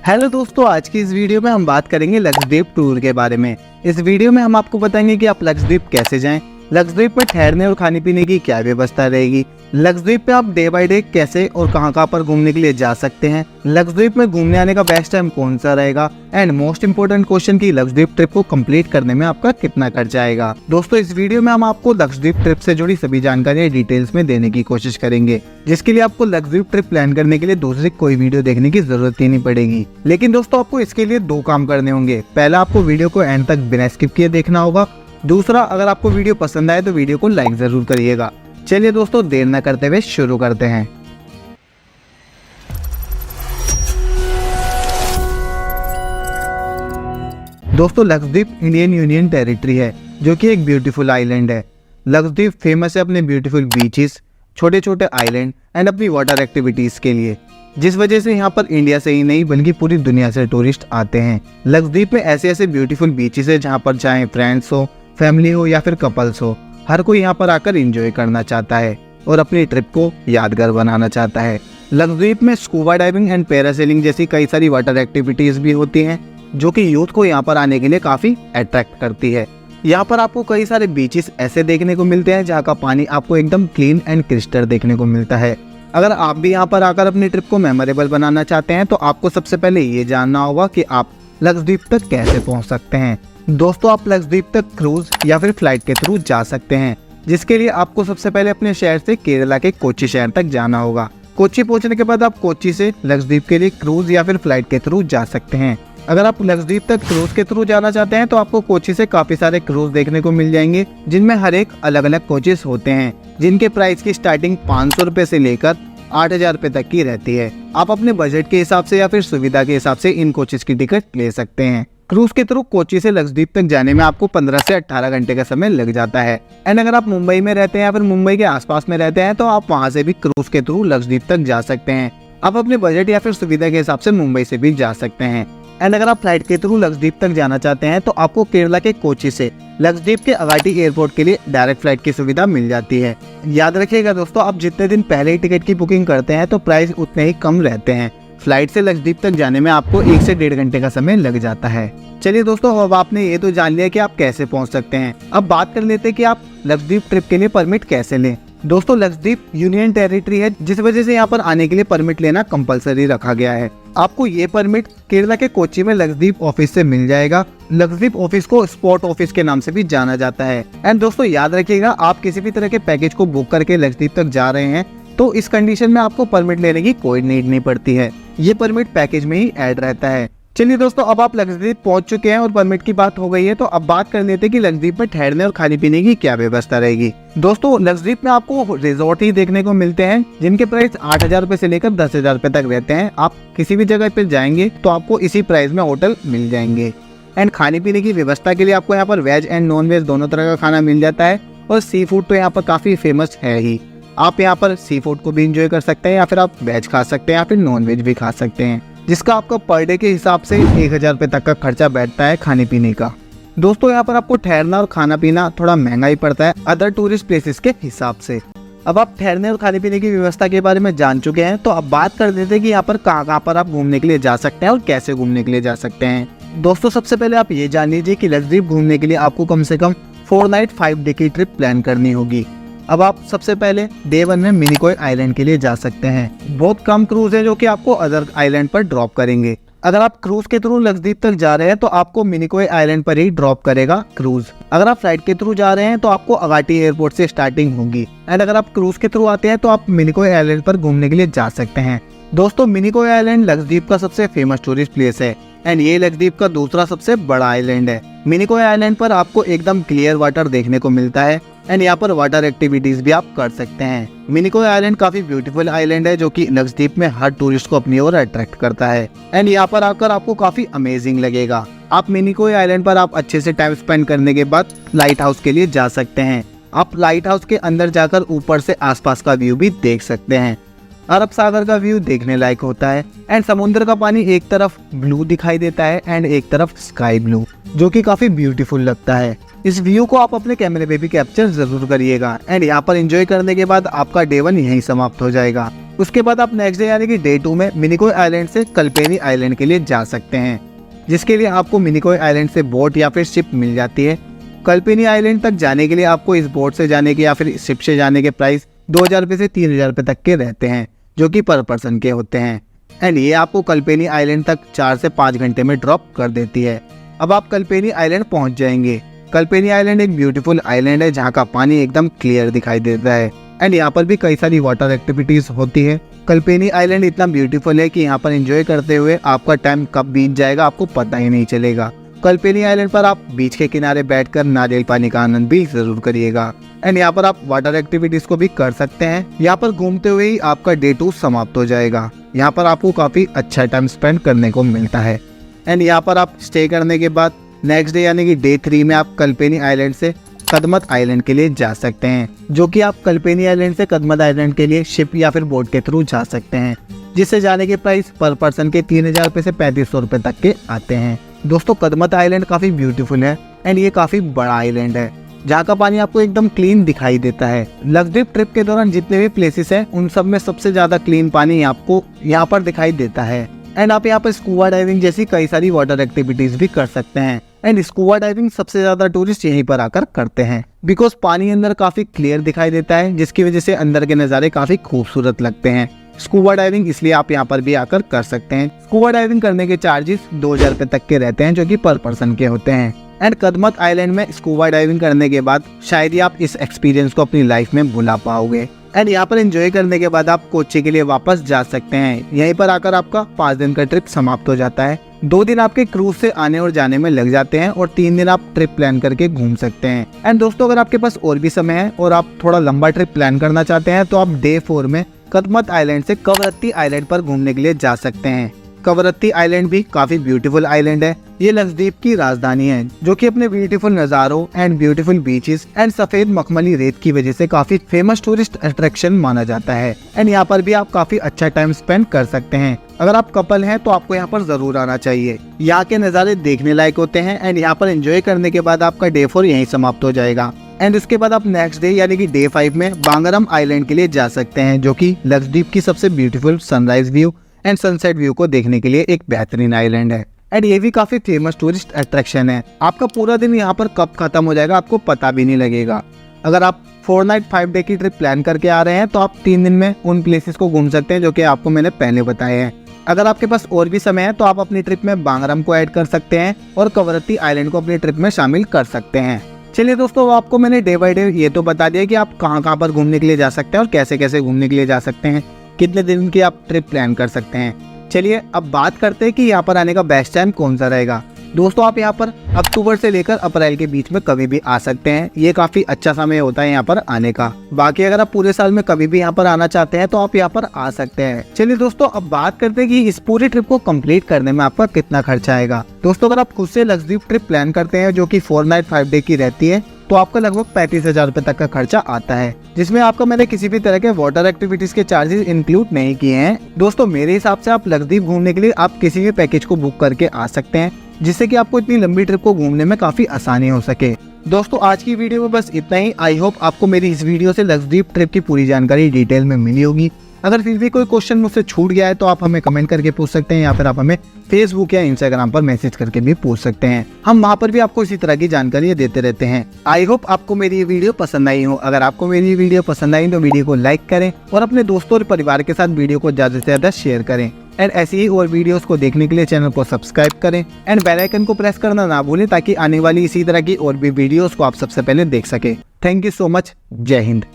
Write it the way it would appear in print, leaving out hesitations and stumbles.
Hello दोस्तों, आज की इस वीडियो में हम बात करेंगे लक्षद्वीप टूर के बारे में। इस वीडियो में हम आपको बताएंगे कि आप लक्षद्वीप कैसे जाएं, लक्षद्वीप में ठहरने और खाने पीने की क्या व्यवस्था रहेगी, लक्षद्वीप पे आप डे बाय डे कैसे और कहां पर घूमने के लिए जा सकते हैं, लक्षद्वीप में घूमने आने का बेस्ट टाइम कौन सा रहेगा, एंड मोस्ट इम्पोर्टेंट क्वेश्चन की लक्षद्वीप ट्रिप को कंप्लीट करने में आपका कितना खर्चा आएगा। दोस्तों, इस वीडियो में हम आपको लक्षद्वीप ट्रिप से जुड़ी सभी जानकारियां डिटेल्स में देने की कोशिश करेंगे, जिसके लिए आपको लक्षद्वीप ट्रिप प्लान करने के लिए दूसरी कोई वीडियो देखने की जरूरत ही नहीं पड़ेगी। लेकिन दोस्तों, आपको इसके लिए दो काम करने होंगे। पहला, आपको वीडियो को एंड तक बिना स्किप किए देखना होगा। दूसरा, अगर आपको वीडियो पसंद आए तो वीडियो को लाइक जरूर करिएगा। चलिए दोस्तों, देर न करते हुए शुरू करते हैं। दोस्तों, लक्षद्वीप इंडियन यूनियन टेरिटरी है, जो कि एक ब्यूटीफुल आइलैंड है। लक्षद्वीप फेमस है अपने ब्यूटीफुल बीचेस, छोटे छोटे आइलैंड एंड अपनी वाटर एक्टिविटीज के लिए, जिस वजह से यहाँ पर इंडिया से ही नहीं बल्कि पूरी दुनिया से टूरिस्ट आते हैं। लक्षद्वीप में ऐसे ऐसे ब्यूटीफुल बीचेस है जहाँ पर चाहे फ्रेंड्स हो, फैमिली हो या फिर कपल्स हो, हर कोई यहाँ पर आकर एंजॉय करना चाहता है और अपनी ट्रिप को यादगार बनाना चाहता है। लक्षद्वीप में स्कूबा डाइविंग एंड पैरासेलिंग जैसी कई सारी वाटर एक्टिविटीज भी होती हैं, जो कि यूथ को यहाँ पर आने के लिए काफी अट्रैक्ट करती है। यहाँ पर आपको कई सारे बीचेस ऐसे देखने को मिलते हैं जहाँ का पानी आपको एकदम क्लीन एंड क्रिस्टल देखने को मिलता है। अगर आप भी यहाँ पर आकर अपनी ट्रिप को मेमोरेबल बनाना चाहते हैं तो आपको सबसे पहले ये जानना होगा कि आप लक्षद्वीप तक कैसे पहुँच सकते हैं। दोस्तों, आप लक्षद्वीप तक क्रूज या फिर फ्लाइट के थ्रू जा सकते हैं, जिसके लिए आपको सबसे पहले अपने शहर से केरला के कोच्चि शहर तक जाना होगा। कोच्चि पहुंचने के बाद आप कोच्चि से लक्षद्वीप के लिए क्रूज या फिर फ्लाइट के थ्रू जा सकते हैं। अगर आप लक्षद्वीप तक क्रूज के थ्रू जाना चाहते हैं तो आपको कोच्चि से काफी सारे क्रूज देखने को मिल जाएंगे, जिनमें हर एक अलग अलग कोचेस होते हैं, जिनके प्राइस की स्टार्टिंग 500 रुपए से लेकर 8,000 रुपए तक की रहती है। आप अपने बजट के हिसाब से या फिर सुविधा के हिसाब से इन कोचेस की टिकट ले सकते हैं। क्रूज के थ्रू कोच्चि से लक्षद्वीप तक जाने में आपको 15 से 18 घंटे का समय लग जाता है। एंड अगर आप मुंबई में रहते हैं या फिर मुंबई के आसपास में रहते हैं तो आप वहां से भी क्रूज के थ्रू लक्षद्वीप तक जा सकते हैं। आप अपने बजट या फिर सुविधा के हिसाब से मुंबई से भी जा सकते हैं। एंड अगर आप फ्लाइट के थ्रू लक्षद्वीप तक जाना चाहते हैं तो आपको केरला के कोच्चि से लक्षद्वीप के अगाटी एयरपोर्ट के लिए डायरेक्ट फ्लाइट की सुविधा मिल जाती है। याद रखिएगा दोस्तों, आप जितने दिन पहले ही टिकट की बुकिंग करते हैं तो प्राइस उतने ही कम रहते हैं। फ्लाइट से लक्षद्वीप तक जाने में आपको 1 से 1.5 घंटे का समय लग जाता है। चलिए दोस्तों, अब आपने ये तो जान लिया कि आप कैसे पहुंच सकते हैं। अब बात कर लेते हैं कि आप लक्षद्वीप ट्रिप के लिए परमिट कैसे लें। दोस्तों, लक्षद्वीप यूनियन टेरिटरी है, जिस वजह से यहाँ पर आने के लिए परमिट लेना कंपलसरी रखा गया है। आपको ये परमिट केरला के कोच्चि में लक्षद्वीप ऑफिस से मिल जाएगा। लक्षद्वीप ऑफिस को स्पॉट ऑफिस के नाम से भी जाना जाता है। एंड दोस्तों, याद रखिएगा, आप किसी भी तरह के पैकेज को बुक करके लक्षद्वीप तक जा रहे हैं तो इस कंडीशन में आपको परमिट लेने की कोई नीड नहीं पड़ती है। ये परमिट पैकेज में ही ऐड रहता है। चलिए दोस्तों, अब आप लक्षद्वीप पहुंच चुके हैं और परमिट की बात हो गई है, तो अब बात कर लेते हैं कि लक्षद्वीप में ठहरने और खाने पीने की क्या व्यवस्था रहेगी। दोस्तों, लक्षद्वीप में आपको रिजॉर्ट ही देखने को मिलते हैं, जिनके प्राइस 8,000 रुपए से लेकर 10,000 रुपए तक रहते हैं। आप किसी भी जगह पे जाएंगे तो आपको इसी प्राइस में होटल मिल जाएंगे। एंड खाने पीने की व्यवस्था के लिए आपको यहाँ पर वेज एंड नॉन वेज दोनों तरह का खाना मिल जाता है, और सी फूड तो यहाँ पर काफी फेमस है ही। आप यहाँ पर सी फूड को भी इंजॉय कर सकते हैं, या फिर आप वेज खा सकते हैं या फिर नॉन वेज भी खा सकते हैं, जिसका आपका पर डे के हिसाब से 1,000 रुपए तक का खर्चा बैठता है खाने पीने का। दोस्तों, यहाँ पर आपको ठहरना और खाना पीना थोड़ा महंगा ही पड़ता है अदर टूरिस्ट प्लेसेस के हिसाब से। अब आप ठहरने और खाने पीने की व्यवस्था के बारे में जान चुके हैं, तो अब बात कर देते हैं कि यहाँ पर कहाँ पर आप घूमने के लिए जा सकते हैं और कैसे घूमने के लिए जा सकते हैं। दोस्तों, सबसे पहले आप ये जान लीजिए कि लक्षद्वीप घूमने के लिए आपको कम से कम 4 नाइट 5 डे की ट्रिप प्लान करनी होगी। अब आप सबसे पहले डे 1 में मिनिकॉय आइलैंड के लिए जा सकते हैं। बहुत कम क्रूज है जो कि आपको अदर आइलैंड पर ड्रॉप करेंगे। अगर आप क्रूज के थ्रू लक्षद्वीप तक जा रहे हैं तो आपको मिनिकॉय आइलैंड पर ही ड्रॉप करेगा क्रूज। अगर आप फ्लाइट के थ्रू जा रहे हैं तो आपको अगाटी एयरपोर्ट से स्टार्टिंग होगी। एंड अगर आप क्रूज के थ्रू आते हैं तो आप मिनिकॉय आइलैंड पर घूमने के लिए जा सकते हैं। दोस्तों, मिनिकॉय आइलैंड लक्षद्वीप का सबसे फेमस टूरिस्ट प्लेस है, एंड ये लक्षद्वीप का दूसरा सबसे बड़ा आइलैंड है। मिनिकॉय आइलैंड पर आपको एकदम क्लियर वाटर देखने को मिलता है, एंड यहाँ पर वाटर एक्टिविटीज भी आप कर सकते हैं। मिनिकॉय आइलैंड काफी ब्यूटीफुल आइलैंड है, जो कि लक्षद्वीप में हर टूरिस्ट को अपनी ओर अट्रैक्ट करता है। एंड यहाँ पर आकर आपको काफी अमेजिंग लगेगा। आप मिनिकॉय आइलैंड पर आप अच्छे से टाइम स्पेंड करने के बाद लाइट हाउस के लिए जा सकते हैं। आप लाइट हाउस के अंदर जाकर ऊपर से आसपास का व्यू भी देख सकते हैं। अरब सागर का व्यू देखने लायक होता है, एंड समुद्र का पानी एक तरफ ब्लू दिखाई देता है एंड एक तरफ स्काई ब्लू, जो कि काफी ब्यूटीफुल लगता है। इस व्यू को आप अपने कैमरे पे भी कैप्चर जरूर करिएगा। एंड यहाँ पर एंजॉय करने के बाद आपका डे 1 यहीं समाप्त हो जाएगा। उसके बाद आप नेक्स्ट डे यानी कि डे 2 में मिनिकोय आइलैंड से कल्पेनी आइलैंड के लिए जा सकते हैं, जिसके लिए आपको मिनिकोय आइलैंड से बोट या फिर शिप मिल जाती है। कल्पेनी आइलैंड तक जाने के लिए आपको इस बोट से जाने के या फिर शिप से जाने के प्राइस 2000 रुपये से 3000 रुपये तक के रहते हैं, जो कि पर पर्सन के होते हैं। एंड ये आपको कल्पेनी आइलैंड तक 4 से 5 घंटे में ड्रॉप कर देती है। अब आप कल्पेनी आइलैंड पहुंच जाएंगे। कल्पेनी आइलैंड एक ब्यूटीफुल आइलैंड है जहाँ का पानी एकदम क्लियर दिखाई देता है एंड यहाँ पर भी कई सारी वाटर एक्टिविटीज होती है। कल्पेनी आइलैंड इतना ब्यूटीफुल है कि यहाँ पर एंजॉय करते हुए आपका टाइम कब बीत जाएगा आपको पता ही नहीं चलेगा। कल्पेनी आइलैंड पर आप बीच के किनारे बैठकर नारियल पानी का आनंद भी जरूर करिएगा एंड यहाँ पर आप वाटर एक्टिविटीज को भी कर सकते हैं। यहाँ पर घूमते हुए ही आपका डे 2 समाप्त हो जाएगा। यहाँ पर आपको काफी अच्छा टाइम स्पेंड करने को मिलता है एंड यहाँ पर आप स्टे करने के बाद नेक्स्ट डे यानी कि डे 3 में आप कल्पेनी आइलैंड से कदमत आइलैंड के लिए जा सकते हैं, जो कि आप कल्पेनी आइलैंड से कदमत आइलैंड के लिए शिप या फिर बोट के थ्रू जा सकते हैं, जिससे जाने के प्राइस पर पर्सन के 3000 रुपये से 3500 रुपये तक के आते हैं। दोस्तों कदमत आइलैंड काफी ब्यूटीफुल है एंड ये काफी बड़ा आइलैंड है जहाँ का पानी आपको एकदम क्लीन दिखाई देता है। लक्षद्वीप ट्रिप के दौरान जितने भी प्लेसेस हैं उन सब में सबसे ज्यादा क्लीन पानी आपको यहाँ पर दिखाई देता है एंड आप यहाँ पर स्कूबा डाइविंग जैसी कई सारी वाटर एक्टिविटीज भी कर सकते हैं एंड स्कूबा डाइविंग सबसे ज्यादा टूरिस्ट यहीं पर आकर करते हैं बिकॉज पानी अंदर काफी क्लियर दिखाई देता है, जिसकी वजह से अंदर के नज़ारे काफी खूबसूरत लगते हैं। स्कूबा डाइविंग इसलिए आप यहाँ पर भी आकर कर सकते हैं। स्कूबा डाइविंग करने के चार्जेस 2000 रुपये तक के रहते हैं, जो कि पर पर्सन के होते हैं। एंड कदमत आइलैंड में स्कूबा डाइविंग करने के बाद शायद ही आप इस एक्सपीरियंस को अपनी लाइफ में भुला पाओगे एंड यहाँ पर एंजॉय करने के बाद आप कोच्चि के लिए वापस जा सकते हैं। यहीं पर आकर आपका 5 दिन का ट्रिप समाप्त हो जाता है। 2 दिन आपके क्रूज से आने और जाने में लग जाते हैं और 3 दिन आप ट्रिप प्लान करके घूम सकते हैं। एंड दोस्तों अगर आपके पास और भी समय है और आप थोड़ा लंबा ट्रिप प्लान करना चाहते हैं तो आप डे 4 में कदमत आइलैंड से कवरत्ती आइलैंड पर घूमने के लिए जा सकते हैं। कवरत्ती आइलैंड भी काफी ब्यूटीफुल आइलैंड है। ये लक्षद्वीप की राजधानी है, जो कि अपने ब्यूटीफुल नज़ारों एंड ब्यूटीफुल बीचेस एंड सफेद मखमली रेत की वजह से काफी फेमस टूरिस्ट अट्रैक्शन माना जाता है एंड यहाँ पर भी आप काफी अच्छा टाइम स्पेंड कर सकते हैं। अगर आप कपल हैं तो आपको यहाँ पर जरूर आना चाहिए। यहाँ के नज़ारे देखने लायक होते हैं एंड यहाँ पर एंजॉय करने के बाद आपका डे 4 यहीं समाप्त हो जाएगा एंड उसके बाद आप नेक्स्ट डे यानी कि डे 5 में बांगरम आइलैंड के लिए जा सकते हैं, जो कि लक्षद्वीप की सबसे beautiful sunrise view and sunset view को देखने के लिए एक बेहतरीन आइलैंड है एंड ये भी काफी फेमस टूरिस्ट अट्रैक्शन है। आपका पूरा दिन यहाँ पर कब खत्म हो जाएगा आपको पता भी नहीं लगेगा। अगर आप 4 नाइट 5 डे की ट्रिप प्लान करके आ रहे हैं तो आप 3 दिन में उन प्लेसेस को घूम सकते हैं जो कि आपको मैंने पहले बताए हैं। अगर आपके पास और भी समय है तो आप अपनी ट्रिप में बांगरम को ऐड कर सकते हैं और कवरत्ती आइलैंड को अपनी ट्रिप में शामिल कर सकते हैं। चलिए दोस्तों आपको मैंने डे बाय डे ये तो बता दिया कि आप कहाँ पर घूमने के लिए जा सकते हैं और कैसे कैसे घूमने के लिए जा सकते हैं, कितने दिन की आप ट्रिप प्लान कर सकते हैं। चलिए अब बात करते हैं कि यहाँ पर आने का बेस्ट टाइम कौन सा रहेगा। दोस्तों आप यहाँ पर अक्टूबर से लेकर अप्रैल के बीच में कभी भी आ सकते हैं। ये काफी अच्छा समय होता है यहाँ पर आने का। बाकी अगर आप पूरे साल में कभी भी यहाँ पर आना चाहते हैं तो आप यहाँ पर आ सकते हैं। चलिए दोस्तों अब बात करते हैं कि इस पूरी ट्रिप को कंप्लीट करने में आपका कितना खर्चा आएगा। दोस्तों अगर आप खुद से लक्षद्वीप ट्रिप प्लान करते हैं जो कि 4 नाइट 5 डे की रहती है तो आपका लगभग 35,000 रुपए तक का खर्चा आता है, जिसमें आपका मैंने किसी भी तरह के वाटर एक्टिविटीज के चार्जेस इंक्लूड नहीं किए हैं। दोस्तों मेरे हिसाब से आप लक्षद्वीप घूमने के लिए आप किसी भी पैकेज को बुक करके आ सकते हैं, जिससे कि आपको इतनी लंबी ट्रिप को घूमने में काफी आसानी हो सके। दोस्तों आज की वीडियो में बस इतना ही। आई होप आपको मेरी इस वीडियो से लक्षद्वीप ट्रिप की पूरी जानकारी डिटेल में मिली होगी। अगर फिर भी कोई क्वेश्चन मुझसे छूट गया है तो आप हमें कमेंट करके पूछ सकते हैं या फिर आप हमें फेसबुक या इंस्टाग्राम पर मैसेज करके भी पूछ सकते हैं। हम वहाँ पर भी आपको इसी तरह की जानकारी देते रहते हैं। आई होप आपको मेरी ये वीडियो पसंद आई हो। अगर आपको मेरी ये वीडियो पसंद आई तो वीडियो को लाइक करें और अपने दोस्तों और परिवार के साथ वीडियो को ज्यादा से ज्यादा शेयर करें एंड ऐसी ही और वीडियोस को देखने के लिए चैनल को सब्सक्राइब करें एंड बेल आइकन को प्रेस करना ना भूलें ताकि आने वाली इसी तरह की और भी वीडियोस को आप सबसे पहले देख सके। Thank you so much. जय हिंद।